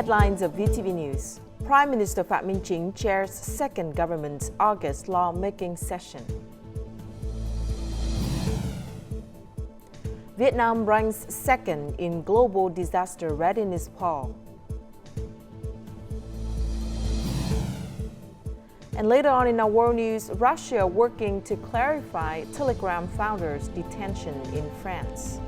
Headlines of VTV News. Prime Minister Phie chairs second government's August law-making session. Vietnam ranks second in global disaster readiness poll. And later on in our world news, Russia working to clarify Telegram founder's detention in France.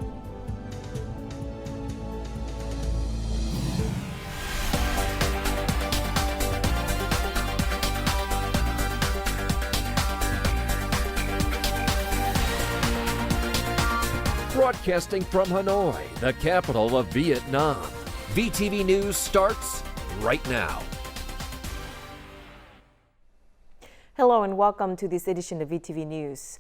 Broadcasting from Hanoi, the capital of Vietnam. VTV News starts right now. Hello and welcome to this edition of VTV News.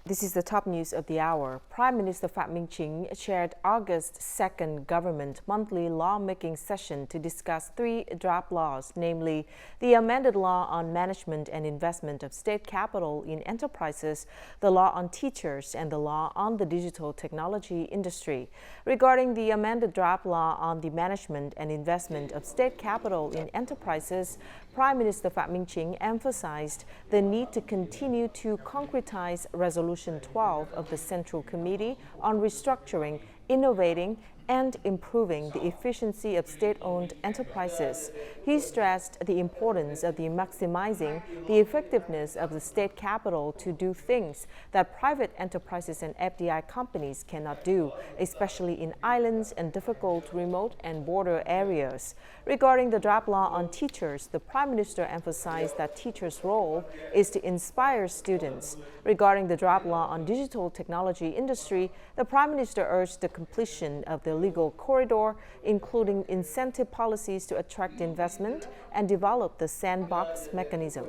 This is the top news of the hour. Prime Minister Phie chaired August's second government monthly law-making session to discuss three draft laws, namely the amended law on management and investment of state capital in enterprises, the law on teachers, and the law on the digital technology industry. Regarding the amended draft law on the management and investment of state capital in enterprises, Prime Minister Phie emphasized the need to continue to concretize Resolution 12 of the Central Committee on Restructuring, Innovating, and improving the efficiency of state-owned enterprises. He stressed the importance of maximizing the effectiveness of the state capital to do things that private enterprises and FDI companies cannot do, especially in islands and difficult remote and border areas. Regarding the draft law on teachers, the Prime Minister emphasized that teachers' role is to inspire students. Regarding the draft law on digital technology industry, the Prime Minister urged the completion of the legal corridor, including incentive policies to attract investment and develop the sandbox mechanism.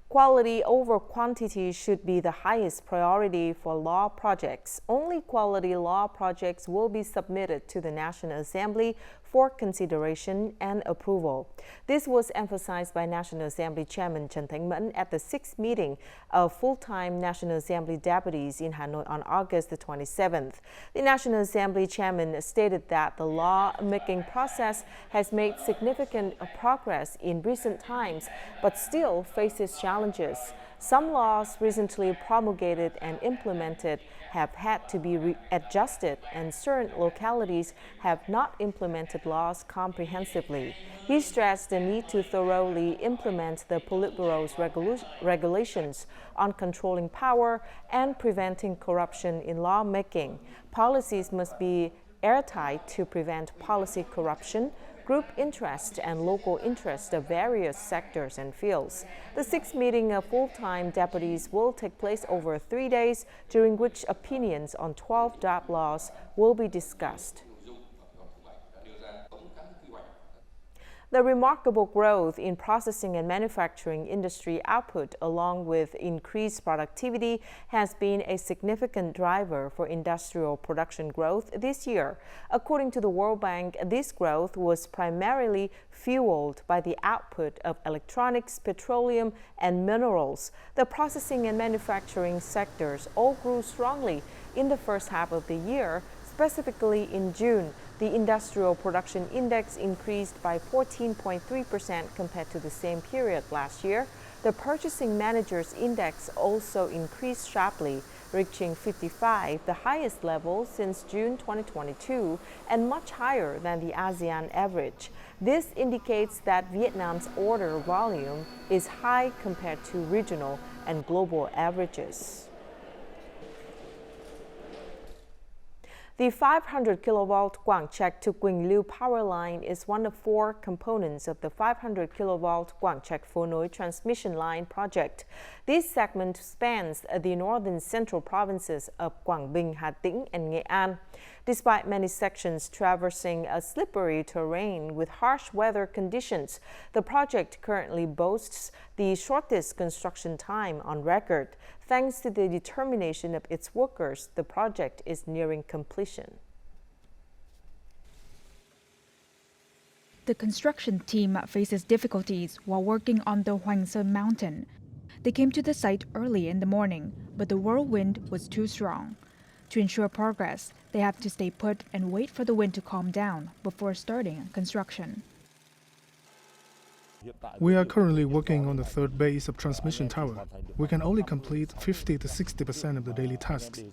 Quality over quantity should be the highest priority for law projects. Only quality law projects will be submitted to the National Assembly for consideration and approval. This was emphasized by National Assembly Chairman Trần Thanh Mẫn at the 6th meeting of full-time National Assembly deputies in Hanoi on August the 27th. The National Assembly Chairman stated that the law-making process has made significant progress in recent times, but still faces challenges. Some laws recently promulgated and implemented have had to be adjusted, and certain localities have not implemented laws comprehensively. He stressed the need to thoroughly implement the Politburo's regulations on controlling power and preventing corruption in lawmaking. Policies must be airtight to prevent policy corruption, group interest, and local interest of various sectors and fields. The 6th meeting of full-time deputies will take place over 3 days, during which opinions on 12 draft laws will be discussed. The remarkable growth in processing and manufacturing industry output, along with increased productivity, has been a significant driver for industrial production growth this year. According to the World Bank, this growth was primarily fueled by the output of electronics, petroleum, and minerals. The processing and manufacturing sectors all grew strongly in the first half of the year. Specifically in June, the Industrial Production Index increased by 14.3% compared to the same period last year. The Purchasing Managers Index also increased sharply, reaching 55, the highest level since June 2022, and much higher than the ASEAN average. This indicates that Vietnam's order volume is high compared to regional and global averages. The 500 kilovolt Quảng Trạch to Quỳnh Lưu power line is one of 4 components of the 500 kilovolt Quảng Trạch Phố Nối transmission line project. This segment spans the northern central provinces of Quảng Bình, Hà Tĩnh, and Nghệ An. Despite many sections traversing a slippery terrain with harsh weather conditions, the project currently boasts the shortest construction time on record. Thanks to the determination of its workers, the project is nearing completion. The construction team faces difficulties while working on the Hoành Sơn mountain. They came to the site early in the morning, but the whirlwind was too strong. To ensure progress, they have to stay put and wait for the wind to calm down before starting construction. We are currently working on the third base of transmission tower. We can only complete 50 to 60% of the daily tasks.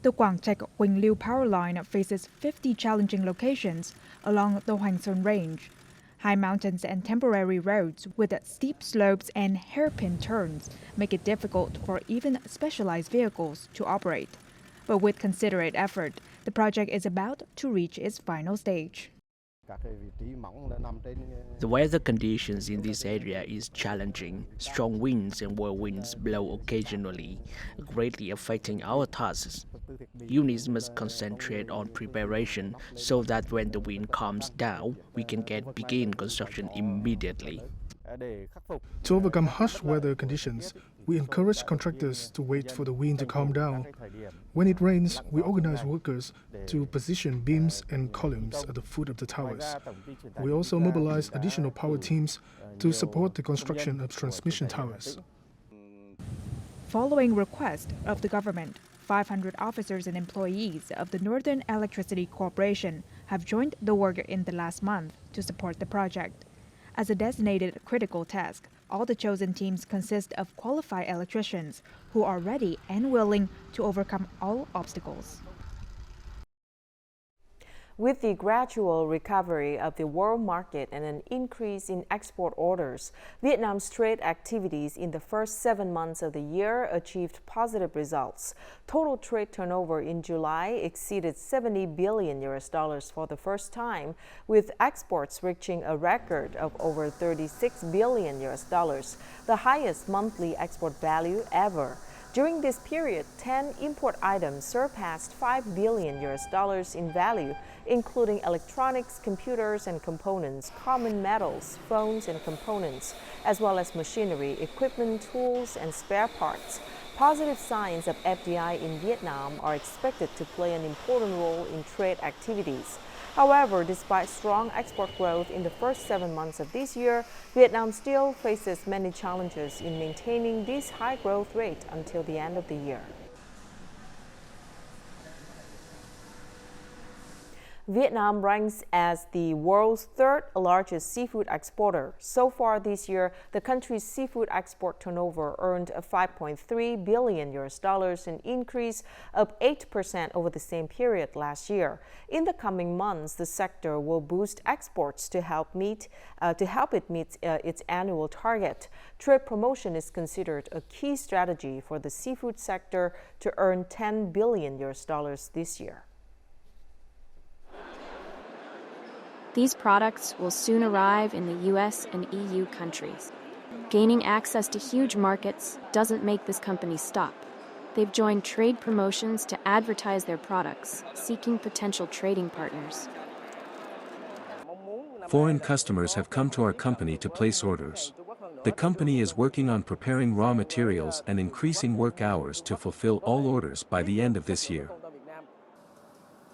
The Quảng-Trạch-Quỳnh Lưu power line faces 50 challenging locations along the Hoành Sơn Range. High mountains and temporary roads with steep slopes and hairpin turns make it difficult for even specialized vehicles to operate. But with considerate effort, the project is about to reach its final stage. The weather conditions in this area is challenging. Strong winds and whirlwinds blow occasionally, greatly affecting our tasks. Units must concentrate on preparation so that when the wind calms down, we can begin construction immediately. To overcome harsh weather conditions, we encourage contractors to wait for the wind to calm down. When it rains, we organize workers to position beams and columns at the foot of the towers. We also mobilize additional power teams to support the construction of transmission towers. Following request of the government, 500 officers and employees of the Northern Electricity Corporation have joined the work in the last month to support the project. As a designated critical task, all the chosen teams consist of qualified electricians who are ready and willing to overcome all obstacles. With the gradual recovery of the world market and an increase in export orders, Vietnam's trade activities in the first 7 months of the year achieved positive results. Total trade turnover in July exceeded $70 billion for the first time, with exports reaching a record of over $36 billion, the highest monthly export value ever. During this period, 10 import items surpassed $5 billion in value, including electronics, computers and components, common metals, phones and components, as well as machinery, equipment, tools, and spare parts. Positive signs of FDI in Vietnam are expected to play an important role in trade activities. However, despite strong export growth in the first 7 months of this year, Vietnam still faces many challenges in maintaining this high growth rate until the end of the year. Vietnam ranks as the world's third largest seafood exporter. So far this year, the country's seafood export turnover earned $5.3 billion, an increase of 8% over the same period last year. In the coming months, the sector will boost exports to help it meet its annual target. Trade promotion is considered a key strategy for the seafood sector to earn $10 billion this year. These products will soon arrive in the US and EU countries. Gaining access to huge markets doesn't make this company stop. They've joined trade promotions to advertise their products, seeking potential trading partners. Foreign customers have come to our company to place orders. The company is working on preparing raw materials and increasing work hours to fulfill all orders by the end of this year.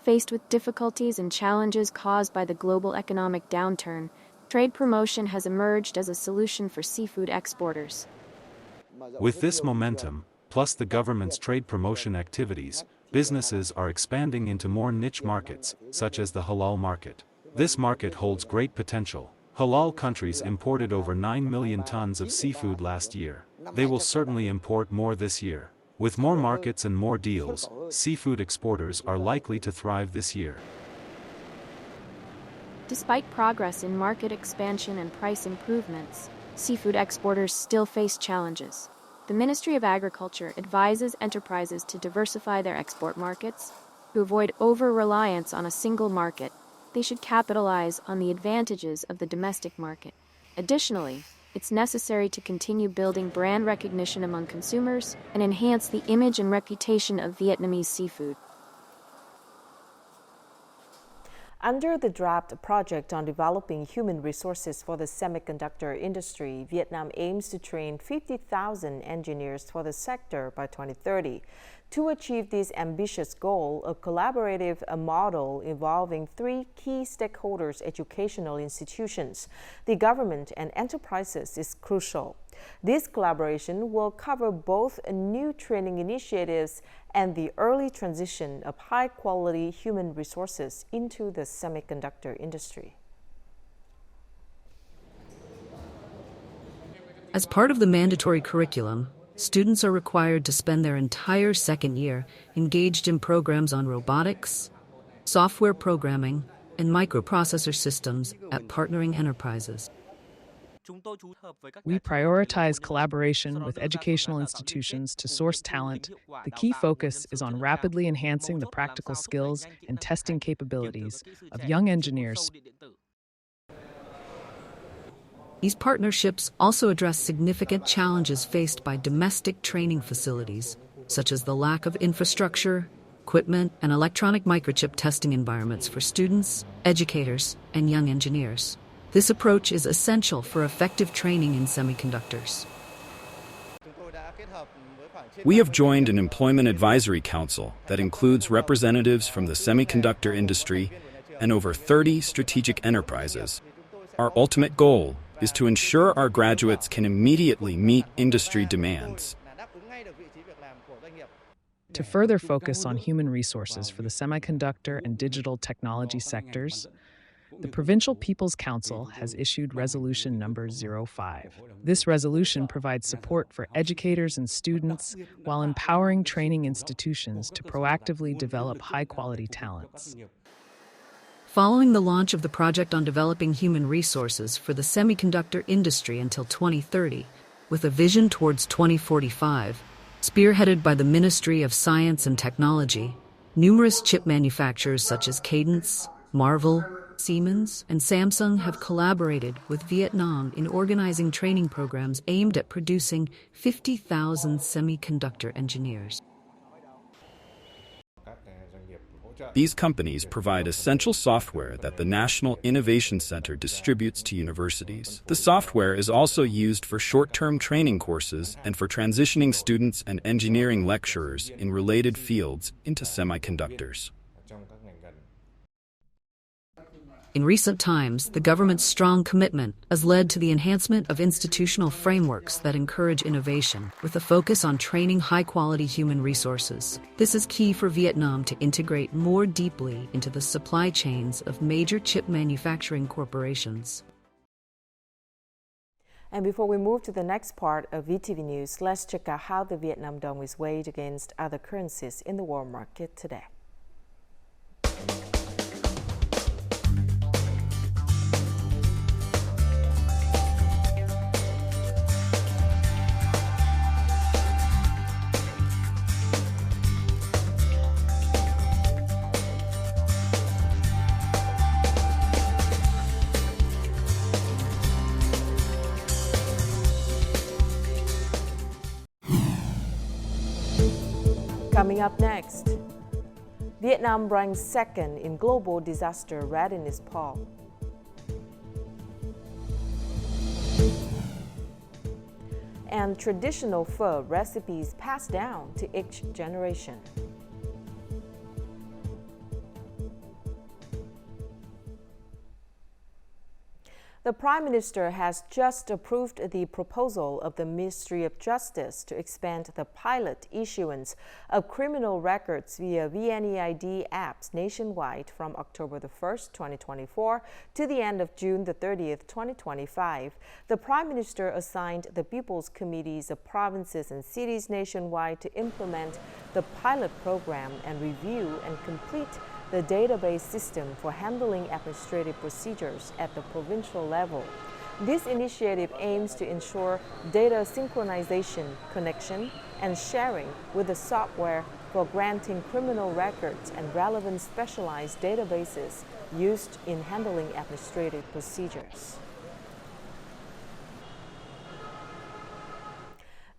Faced with difficulties and challenges caused by the global economic downturn, trade promotion has emerged as a solution for seafood exporters. With this momentum, plus the government's trade promotion activities, businesses are expanding into more niche markets, such as the halal market. This market holds great potential. Halal countries imported over 9 million tons of seafood last year. They will certainly import more this year. With more markets and more deals, seafood exporters are likely to thrive this year. Despite progress in market expansion and price improvements, seafood exporters still face challenges. The Ministry of Agriculture advises enterprises to diversify their export markets. To avoid over-reliance on a single market, they should capitalize on the advantages of the domestic market. Additionally, it's necessary to continue building brand recognition among consumers and enhance the image and reputation of Vietnamese seafood. Under the draft project on developing human resources for the semiconductor industry, Vietnam aims to train 50,000 engineers for the sector by 2030. To achieve this ambitious goal, a collaborative model involving 3 key stakeholders, educational institutions, the government, and enterprises is crucial. This collaboration will cover both new training initiatives and the early transition of high-quality human resources into the semiconductor industry. As part of the mandatory curriculum, students are required to spend their entire second year engaged in programs on robotics, software programming, and microprocessor systems at partnering enterprises. We prioritize collaboration with educational institutions to source talent. The key focus is on rapidly enhancing the practical skills and testing capabilities of young engineers. These partnerships also address significant challenges faced by domestic training facilities, such as the lack of infrastructure, equipment, and electronic microchip testing environments for students, educators, and young engineers. This approach is essential for effective training in semiconductors. We have joined an employment advisory council that includes representatives from the semiconductor industry and over 30 strategic enterprises. Our ultimate goal is to ensure our graduates can immediately meet industry demands. To further focus on human resources for the semiconductor and digital technology sectors, the Provincial People's Council has issued Resolution Number 05. This resolution provides support for educators and students while empowering training institutions to proactively develop high-quality talents. Following the launch of the project on developing human resources for the semiconductor industry until 2030, with a vision towards 2045, spearheaded by the Ministry of Science and Technology, numerous chip manufacturers such as Cadence, Marvell, Siemens, and Samsung have collaborated with Vietnam in organizing training programs aimed at producing 50,000 semiconductor engineers. These companies provide essential software that the National Innovation Center distributes to universities. The software is also used for short-term training courses and for transitioning students and engineering lecturers in related fields into semiconductors. In recent times, the government's strong commitment has led to the enhancement of institutional frameworks that encourage innovation, with a focus on training high-quality human resources. This is key for Vietnam to integrate more deeply into the supply chains of major chip manufacturing corporations. And before we move to the next part of VTV News, let's check out how the Vietnam dong is weighed against other currencies in the world market today. Coming up next, Vietnam ranks second in global disaster readiness poll. And traditional pho recipes passed down to each generation. The Prime Minister has just approved the proposal of the Ministry of Justice to expand the pilot issuance of criminal records via VNeID apps nationwide from October the 1st, 2024 to the end of June the 30th, 2025. The Prime Minister assigned the People's Committees of provinces and cities nationwide to implement the pilot program and review and complete the database system for handling administrative procedures at the provincial level. This initiative aims to ensure data synchronization, connection, and sharing with the software for granting criminal records and relevant specialized databases used in handling administrative procedures.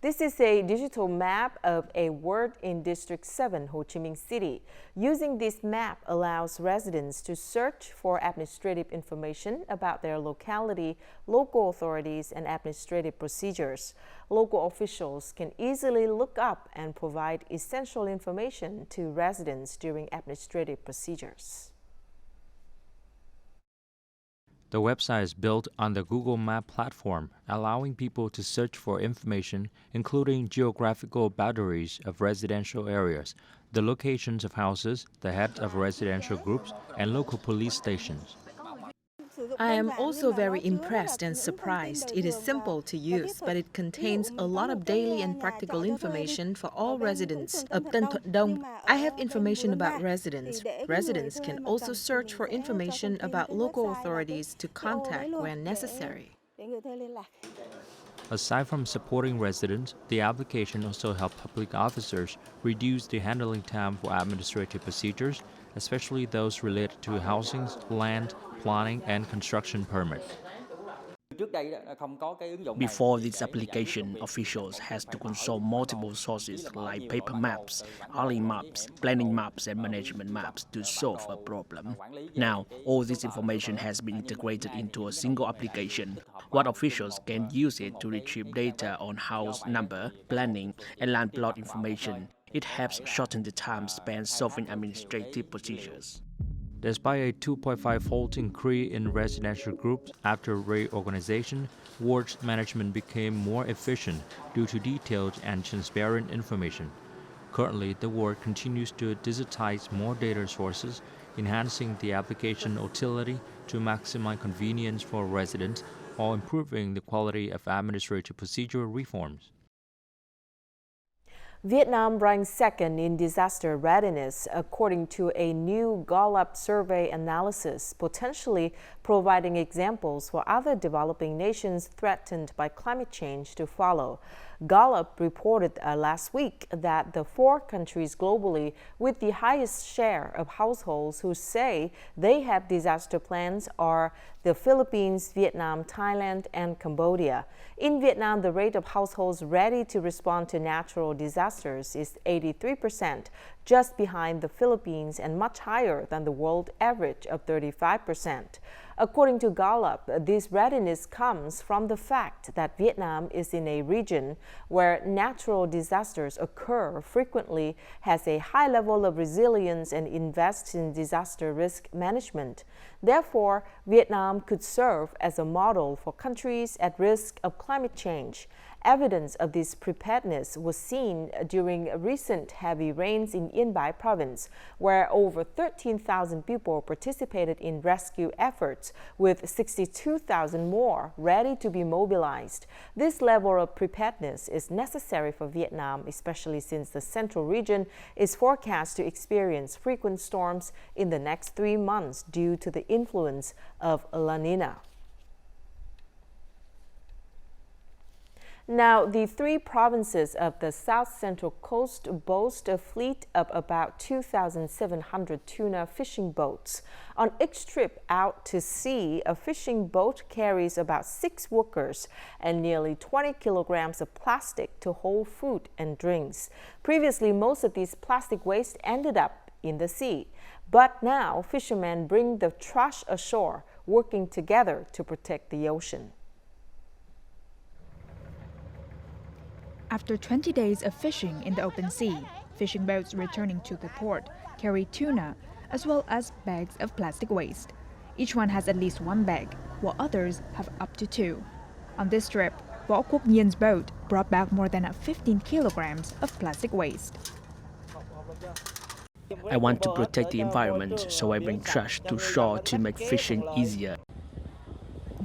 This is a digital map of a ward in District 7, Ho Chi Minh City. Using this map allows residents to search for administrative information about their locality, local authorities, and administrative procedures. Local officials can easily look up and provide essential information to residents during administrative procedures. The website is built on the Google Map platform, allowing people to search for information, including geographical boundaries of residential areas, the locations of houses, the heads of residential groups, and local police stations. I am also very impressed and surprised. It is simple to use, but it contains a lot of daily and practical information for all residents of Tân Thuận Đông. I have information about residents. Residents can also search for information about local authorities to contact when necessary. Aside from supporting residents, the application also helps public officers reduce the handling time for administrative procedures, especially those related to housing, land, planning, and construction permits. Before this application, officials had to consult multiple sources like paper maps, alley maps, planning maps, and management maps to solve a problem. Now, all this information has been integrated into a single application. What officials can use it to retrieve data on house number, planning, and land plot information. It helps shorten the time spent solving administrative procedures. Despite a 2.5-fold increase in residential groups after reorganization, ward management became more efficient due to detailed and transparent information. Currently, the ward continues to digitize more data sources, enhancing the application utility to maximize convenience for residents while improving the quality of administrative procedure reforms. Vietnam ranks second in disaster readiness, according to a new Gallup survey analysis, potentially providing examples for other developing nations threatened by climate change to follow. Gallup reported last week that the 4 countries globally with the highest share of households who say they have disaster plans are the Philippines, Vietnam, Thailand, and Cambodia. In Vietnam, the rate of households ready to respond to natural disasters is 83%, just behind the Philippines and much higher than the world average of 35%. According to Gallup, this readiness comes from the fact that Vietnam is in a region where natural disasters occur frequently, has a high level of resilience, and invests in disaster risk management. Therefore, Vietnam could serve as a model for countries at risk of climate change. Evidence of this preparedness was seen during recent heavy rains in Yên Bái province, where over 13,000 people participated in rescue efforts, with 62,000 more ready to be mobilized. This level of preparedness is necessary for Vietnam, especially since the central region is forecast to experience frequent storms in the next 3 months due to the influence of La Nina. Now, the 3 provinces of the South Central Coast boast a fleet of about 2,700 tuna fishing boats. On each trip out to sea, a fishing boat carries about 6 workers and nearly 20 kilograms of plastic to hold food and drinks. Previously, most of these plastic waste ended up in the sea. But now, fishermen bring the trash ashore, working together to protect the ocean. After 20 days of fishing in the open sea, fishing boats returning to the port carry tuna as well as bags of plastic waste. Each one has at least 1 bag, while others have up to 2. On this trip, Võ Quốc Nhien's boat brought back more than 15 kilograms of plastic waste. I want to protect the environment, so I bring trash to shore to make fishing easier.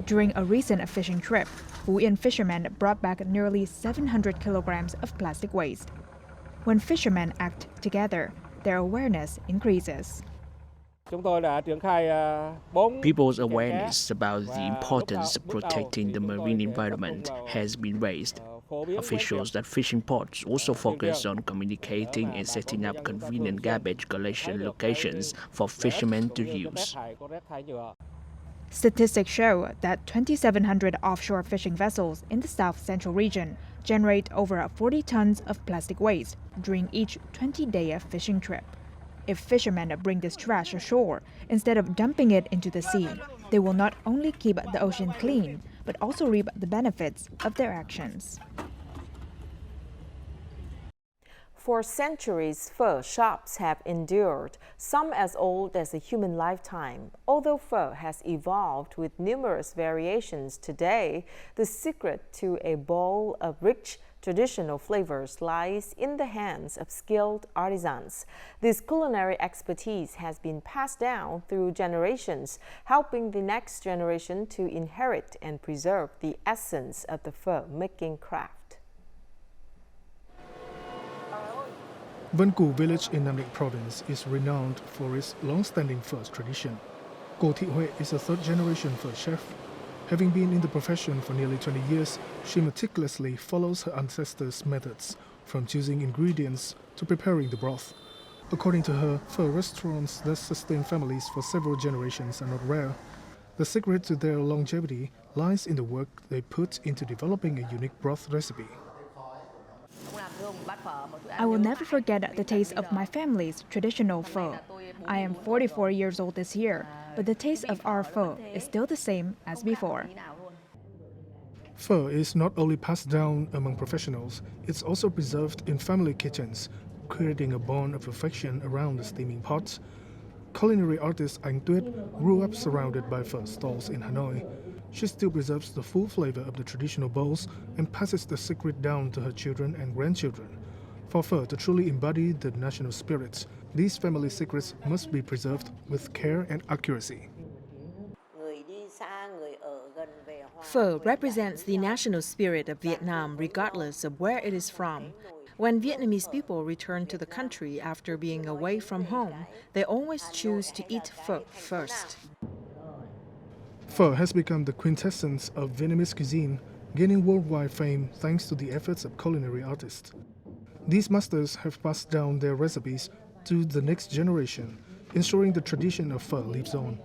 During a recent fishing trip, Phú Yên fishermen brought back nearly 700 kilograms of plastic waste. When fishermen act together, their awareness increases. People's awareness about the importance of protecting the marine environment has been raised. Officials at fishing ports also focus on communicating and setting up convenient garbage collection locations for fishermen to use. Statistics show that 2,700 offshore fishing vessels in the South Central region generate over 40 tons of plastic waste during each 20-day fishing trip. If fishermen bring this trash ashore instead of dumping it into the sea, they will not only keep the ocean clean, but also reap the benefits of their actions. For centuries, pho shops have endured, some as old as a human lifetime. Although pho has evolved with numerous variations today, the secret to a bowl of rich, traditional flavors lies in the hands of skilled artisans. This culinary expertise has been passed down through generations, helping the next generation to inherit and preserve the essence of the pho making craft. Vân Cù village in Nam Định province is renowned for its long-standing pho tradition. Cô Thị Huệ is a third-generation pho chef. Having been in the profession for nearly 20 years, she meticulously follows her ancestors' methods, from choosing ingredients to preparing the broth. According to her, pho restaurants that sustain families for several generations are not rare. The secret to their longevity lies in the work they put into developing a unique broth recipe. I will never forget the taste of my family's traditional pho. I am 44 years old this year, but the taste of our pho is still the same as before. Pho is not only passed down among professionals, it's also preserved in family kitchens, creating a bond of affection around the steaming pots. Culinary artist Anh Tuyết grew up surrounded by pho stalls in Hanoi. She still preserves the full flavor of the traditional bowls and passes the secret down to her children and grandchildren. For pho to truly embody the national spirit, these family secrets must be preserved with care and accuracy. Pho represents the national spirit of Vietnam regardless of where it is from. When Vietnamese people return to the country after being away from home, they always choose to eat pho first. Pho has become the quintessence of Vietnamese cuisine, gaining worldwide fame thanks to the efforts of culinary artists. These masters have passed down their recipes to the next generation, ensuring the tradition of pho lives on.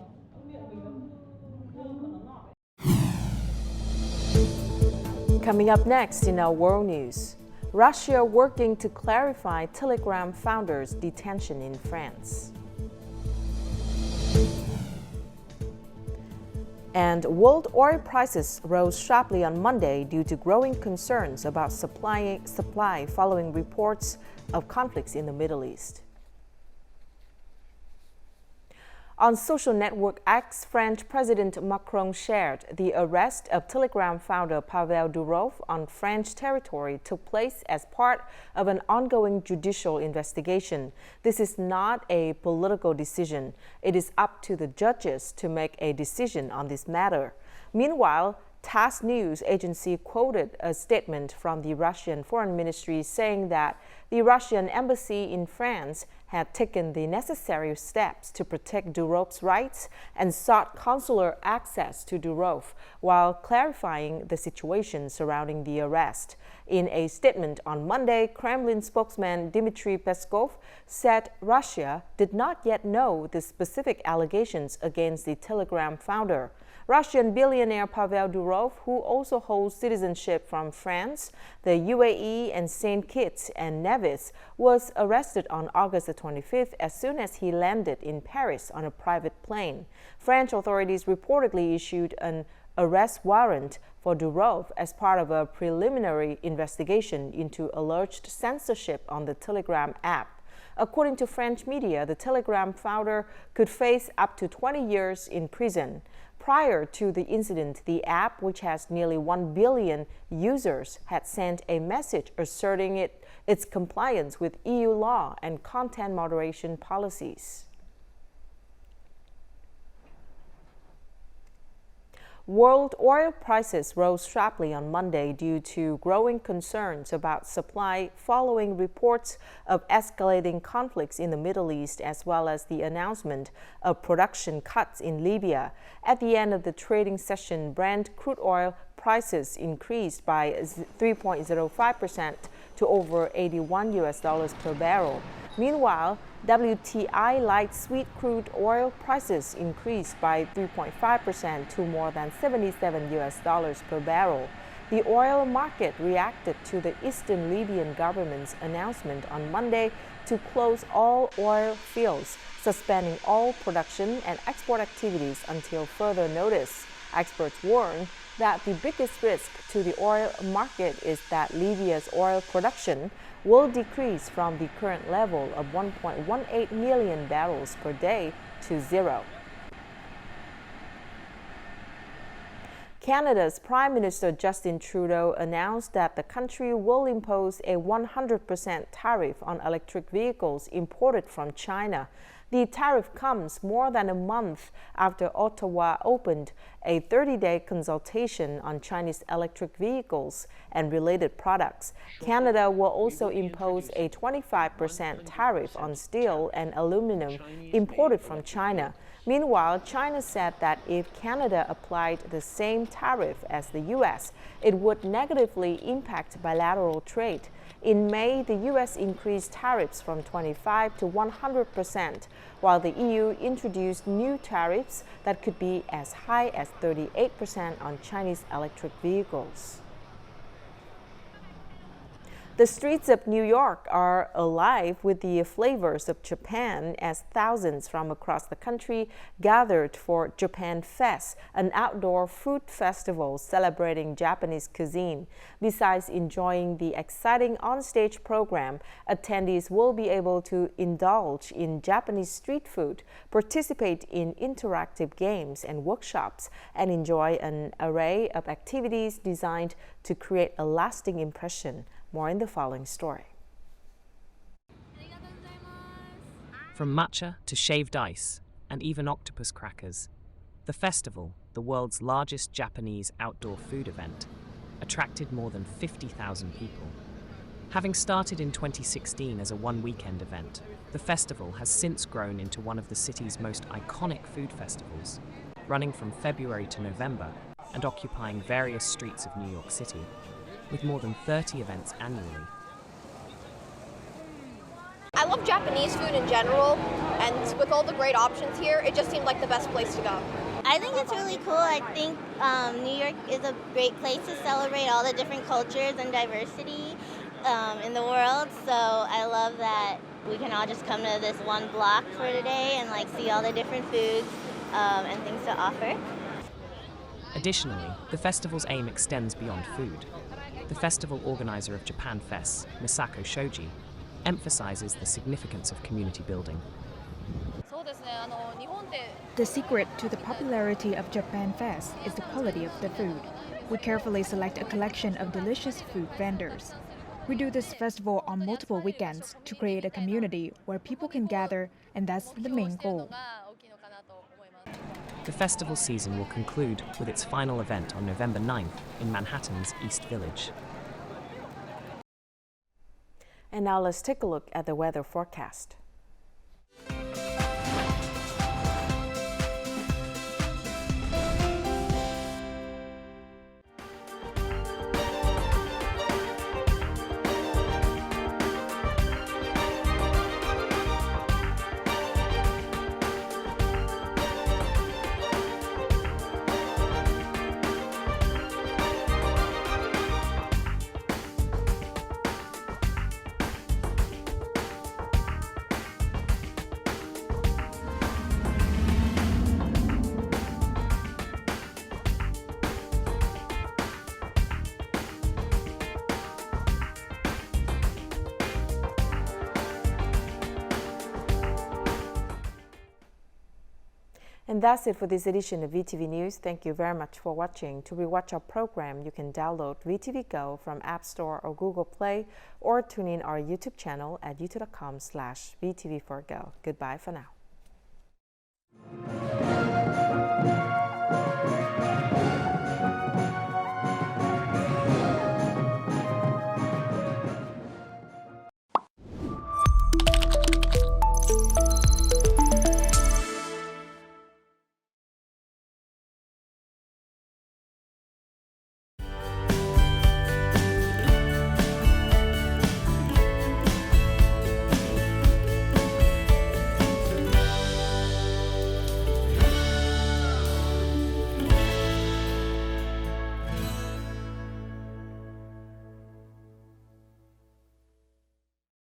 Coming up next in our world news, Russia working to clarify Telegram founder's detention in France. And world oil prices rose sharply on Monday due to growing concerns about supply following reports of conflicts in the Middle East. On social network X, French President Macron shared the arrest of Telegram founder Pavel Durov on French territory took place as part of an ongoing judicial investigation. This is not a political decision. It is up to the judges to make a decision on this matter. Meanwhile, TASS news agency quoted a statement from the Russian Foreign Ministry saying that the Russian embassy in France had taken the necessary steps to protect Durov's rights and sought consular access to Durov while clarifying the situation surrounding the arrest. In a statement on Monday, Kremlin spokesman Dmitry Peskov said Russia did not yet know the specific allegations against the Telegram founder. Russian billionaire Pavel Durov, who also holds citizenship from France, the UAE, and St. Kitts and Nevis, was arrested on August 25th as soon as he landed in Paris on a private plane. French authorities reportedly issued an arrest warrant for Durov as part of a preliminary investigation into alleged censorship on the Telegram app. According to French media, the Telegram founder could face up to 20 years in prison. Prior to the incident, the app, which has nearly 1 billion users, had sent a message asserting its compliance with EU law and content moderation policies. World oil prices rose sharply on Monday due to growing concerns about supply following reports of escalating conflicts in the Middle East, as well as the announcement of production cuts in Libya. At the end of the trading session, Brent crude oil prices increased by 3.05% to over $81 per barrel. Meanwhile, WTI light sweet crude oil prices increased by 3.5% to more than $77 per barrel. The oil market reacted to the Eastern Libyan government's announcement on Monday to close all oil fields, suspending all production and export activities until further notice. Experts warn that the biggest risk to the oil market is that Libya's oil production will decrease from the current level of 1.18 million barrels per day to zero. Canada's Prime Minister Justin Trudeau announced that the country will impose a 100% tariff on electric vehicles imported from China. The tariff comes more than a month after Ottawa opened a 30-day consultation on Chinese electric vehicles and related products. Canada will also impose a 25% tariff on steel and aluminum imported from China. Meanwhile, China said that if Canada applied the same tariff as the U.S., it would negatively impact bilateral trade. In May, the U.S. increased tariffs from 25% to 100%, while the EU introduced new tariffs that could be as high as 38% on Chinese electric vehicles. The streets of New York are alive with the flavors of Japan as thousands from across the country gathered for Japan Fest, an outdoor food festival celebrating Japanese cuisine. Besides enjoying the exciting onstage program, attendees will be able to indulge in Japanese street food, participate in interactive games and workshops, and enjoy an array of activities designed to create a lasting impression. More in the following story. From matcha to shaved ice and even octopus crackers, the festival, the world's largest Japanese outdoor food event, attracted more than 50,000 people. Having started in 2016 as a one-weekend event, the festival has since grown into one of the city's most iconic food festivals, running from February to November and occupying various streets of New York City, with more than 30 events annually. I love Japanese food in general, and with all the great options here, it just seemed like the best place to go. I think it's really cool. I think New York is a great place to celebrate all the different cultures and diversity in the world, so I love that we can all just come to this one block for today and see all the different foods and things to offer. Additionally, the festival's aim extends beyond food. The festival organizer of Japan Fest, Misako Shoji, emphasizes the significance of community building. The secret to the popularity of Japan Fest is the quality of the food. We carefully select a collection of delicious food vendors. We do this festival on multiple weekends to create a community where people can gather, and that's the main goal. The festival season will conclude with its final event on November 9th in Manhattan's East Village. And now let's take a look at the weather forecast. And that's it for this edition of VTV News. Thank you very much for watching. To rewatch our program, you can download VTVgo from App Store or Google Play, or tune in our YouTube channel at youtube.com/VTV4Go. Goodbye for now.